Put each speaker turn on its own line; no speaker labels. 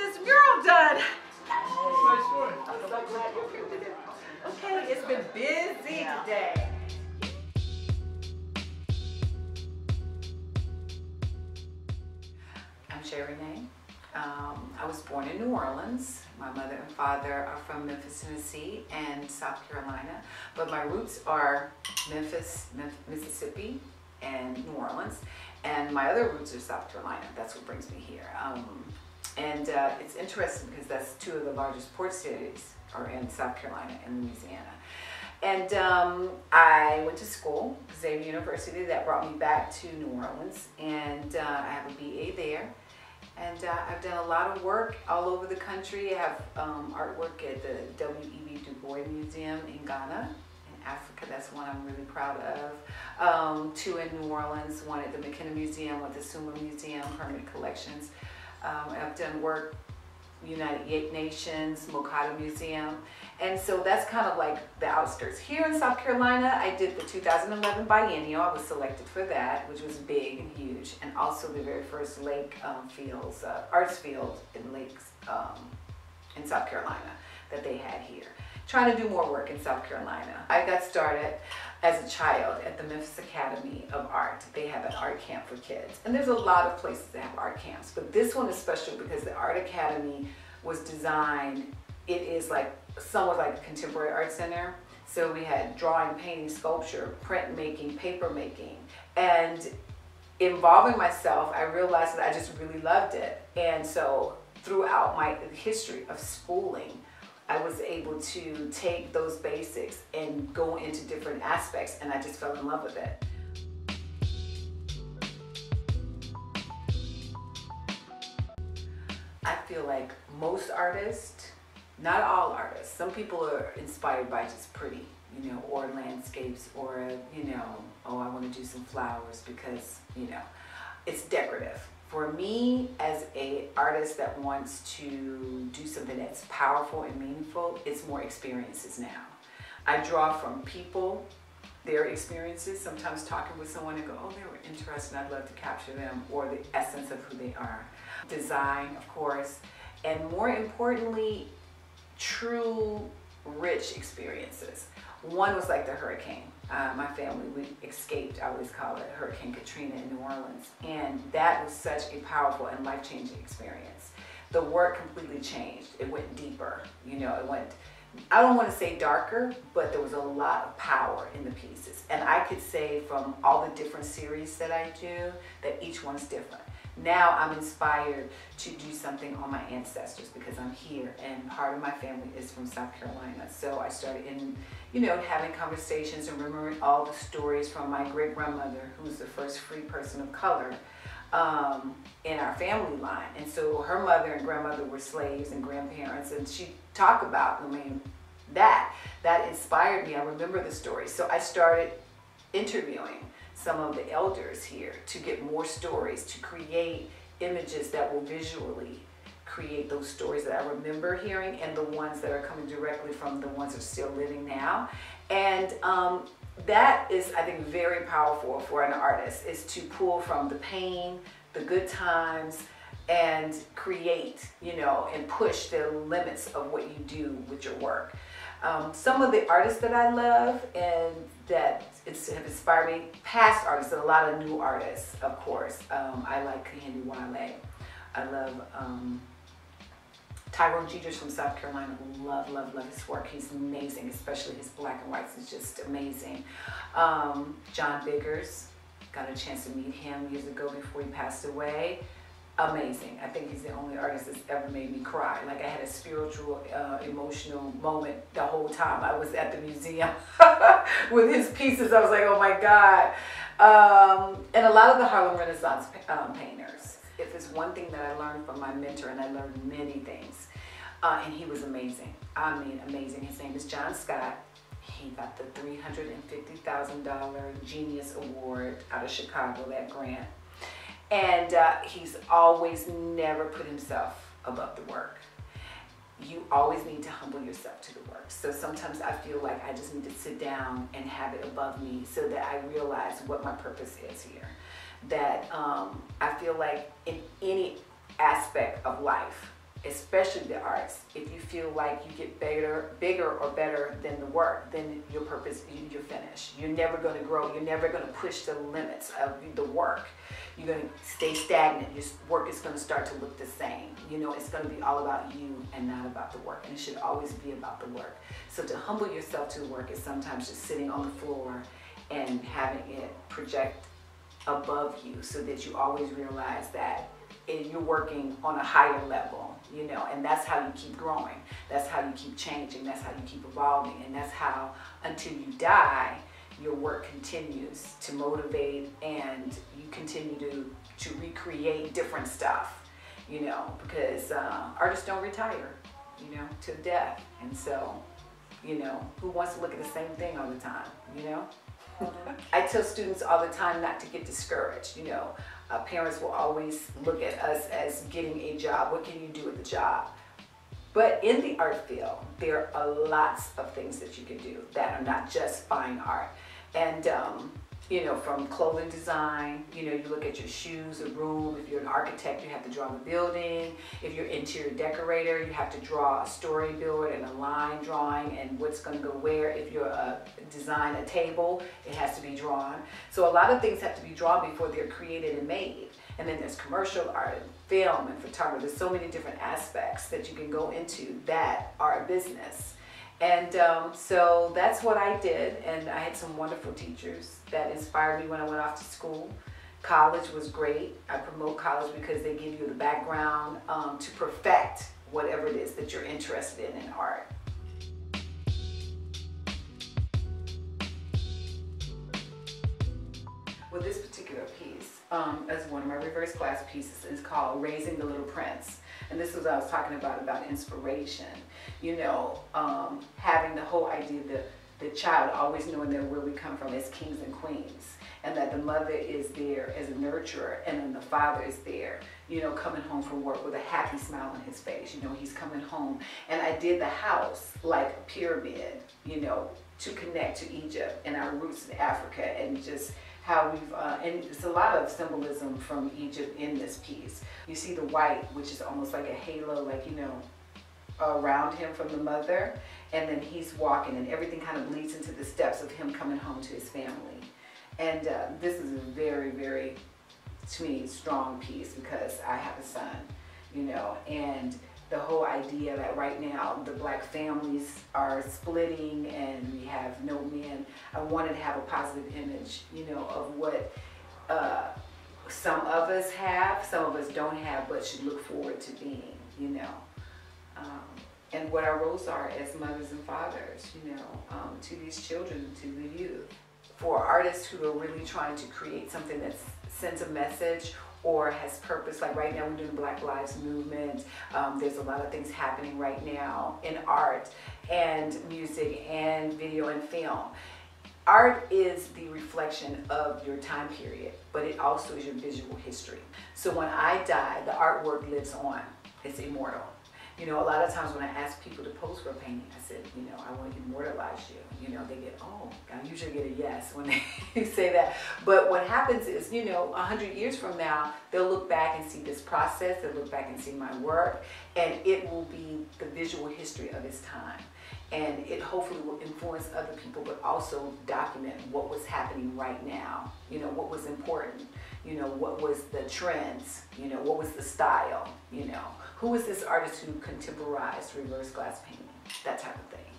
this mural done.
Nice one.
I'm so glad you printed it. Okay, it's been busy today. I'm J Renee. I was born in New Orleans. My mother and father are from Memphis, Tennessee and South Carolina, but my roots are Memphis, Mississippi and New Orleans, and my other roots are South Carolina. That's what brings me here. It's interesting because that's two of the largest port cities are in South Carolina and Louisiana. And I went to school, Xavier University, that brought me back to New Orleans, and I have a BA there. And I've done a lot of work all over the country. I have artwork at the W.E.B. Du Bois Museum in Ghana, in Africa. That's one I'm really proud of. Two in New Orleans, one at the McKenna Museum, one at the Suma Museum, Permanent Collections. I've done work United Nations, Mokata Museum, and so that's kind of like the outskirts. Here in South Carolina, I did the 2011 biennial. I was selected for that, which was big and huge, and also the very first lake arts field in lakes in South Carolina that they had here. Trying to do more work in South Carolina. I got started as a child at the Memphis Academy of Art. They have an art camp for kids. And there's a lot of places that have art camps, but this one is special because the Art Academy was designed, it is like, somewhat like a contemporary art center. So we had drawing, painting, sculpture, printmaking, paper making. And involving myself, I realized that I just really loved it. And so throughout my history of schooling, I was able to take those basics and go into different aspects, and I just fell in love with it. I feel like most artists, not all artists, some people are inspired by just pretty, you know, or landscapes, or, you know, oh, I want to do some flowers because, you know, it's decorative. For me, as an artist that wants to do something that's powerful and meaningful, it's more experiences now. I draw from people, their experiences, sometimes talking with someone and go, oh, they were interesting, I'd love to capture them, or the essence of who they are. Design, of course, and more importantly, true, rich experiences. One was like the hurricane. My family, we escaped, I always call it Hurricane Katrina in New Orleans. And that was such a powerful and life-changing experience. The work completely changed. It went deeper. You know, it went, I don't want to say darker, but there was a lot of power in the pieces. And I could say from all the different series that I do, that each one's different. Now I'm inspired to do something on my ancestors because I'm here and part of my family is from South Carolina. So I started having conversations and remembering all the stories from my great-grandmother, who was the first free person of color in our family line. And so her mother and grandmother were slaves and grandparents, and she talked about, that inspired me. I remember the story. So I started interviewing some of the elders here to get more stories, to create images that will visually create those stories that I remember hearing and the ones that are coming directly from the ones that are still living now. And that is, I think, very powerful for an artist, is to pull from the pain, the good times, and create, you know, and push the limits of what you do with your work. Some of the artists that I love and that have inspired me, past artists and a lot of new artists, of course. I like Candy Wale. I love Tyrone Jeter's from South Carolina. Love, love, love his work. He's amazing, especially his black and whites is just amazing. John Biggers, got a chance to meet him years ago before he passed away. Amazing. I think he's the only artist that's ever made me cry. Like I had a spiritual, emotional moment the whole time I was at the museum with his pieces. I was like, oh my God. And a lot of the Harlem Renaissance painters. If there's one thing that I learned from my mentor, and I learned many things, and he was amazing. I mean, amazing. His name is John Scott. He got the $350,000 Genius Award out of Chicago, that grant. And he's always never put himself above the work. You always need to humble yourself to the work. So sometimes I feel like I just need to sit down and have it above me so that I realize what my purpose is here. That I feel like in any aspect of life, especially the arts, if you feel like you get bigger or better than the work, then your purpose, you're finished. You're never going to grow. You're never going to push the limits of the work. You're going to stay stagnant. Your work is going to start to look the same. You know, it's going to be all about you and not about the work. And it should always be about the work. So to humble yourself to work is sometimes just sitting on the floor and having it project above you, so that you always realize that you're working on a higher level, you know, and that's how you keep growing. That's how you keep changing. That's how you keep evolving. And that's how, until you die, your work continues to motivate, and you continue to recreate different stuff, you know, because artists don't retire, you know, to death. And so, you know, who wants to look at the same thing all the time, you know? I tell students all the time not to get discouraged, you know. Parents will always look at us as getting a job. What can you do with the job? But in the art field, there are lots of things that you can do that are not just fine art. And, you know, from clothing design, you know, you look at your shoes, a room. If you're an architect, you have to draw the building. If you're an interior decorator, you have to draw a storyboard and a line drawing and what's going to go where. If you're design a table, it has to be drawn. So a lot of things have to be drawn before they're created and made. And then there's commercial art and film and photography. There's so many different aspects that you can go into that are a business. And so that's what I did, and I had some wonderful teachers that inspired me when I went off to school. College was great. I promote college because they give you the background to perfect whatever it is that you're interested in art. Well, this particular piece is one of my reverse class pieces. It's called Raising the Little Prince. And this is what I was talking about inspiration. You know, having the whole idea that the child always knowing that where we come from as kings and queens, and that the mother is there as a nurturer, and then the father is there, you know, coming home from work with a happy smile on his face. You know, he's coming home. And I did the house like a pyramid, you know, to connect to Egypt and our roots in Africa, and just how we've, and it's a lot of symbolism from Egypt in this piece. You see the white, which is almost like a halo, like, you know, around him from the mother, and then he's walking, and everything kind of leads into the steps of him coming home to his family. And this is a very, very, to me, strong piece because I have a son, you know, and the whole idea that right now the black families are splitting and we have no men. I wanted to have a positive image, you know, of what some of us have, some of us don't have, but should look forward to being, you know. And what our roles are as mothers and fathers, you know, to these children, to the youth. For artists who are really trying to create something that sends a message or has purpose, like right now we're doing the Black Lives Movement. There's a lot of things happening right now in art and music and video and film. Art is the reflection of your time period, but it also is your visual history. So when I die, the artwork lives on. It's immortal. You know, a lot of times when I ask people to pose for a painting, I said, you know, I want to immortalize you. You know, they get, oh, I usually get a yes when they say that. But what happens is, you know, 100 years from now, they'll look back and see this process, they'll look back and see my work, and it will be the visual history of its time. And it hopefully will influence other people, but also document what was happening right now. You know, what was important. You know, what was the trends. You know, what was the style. You know, who was this artist who contemporized reverse glass painting? That type of thing.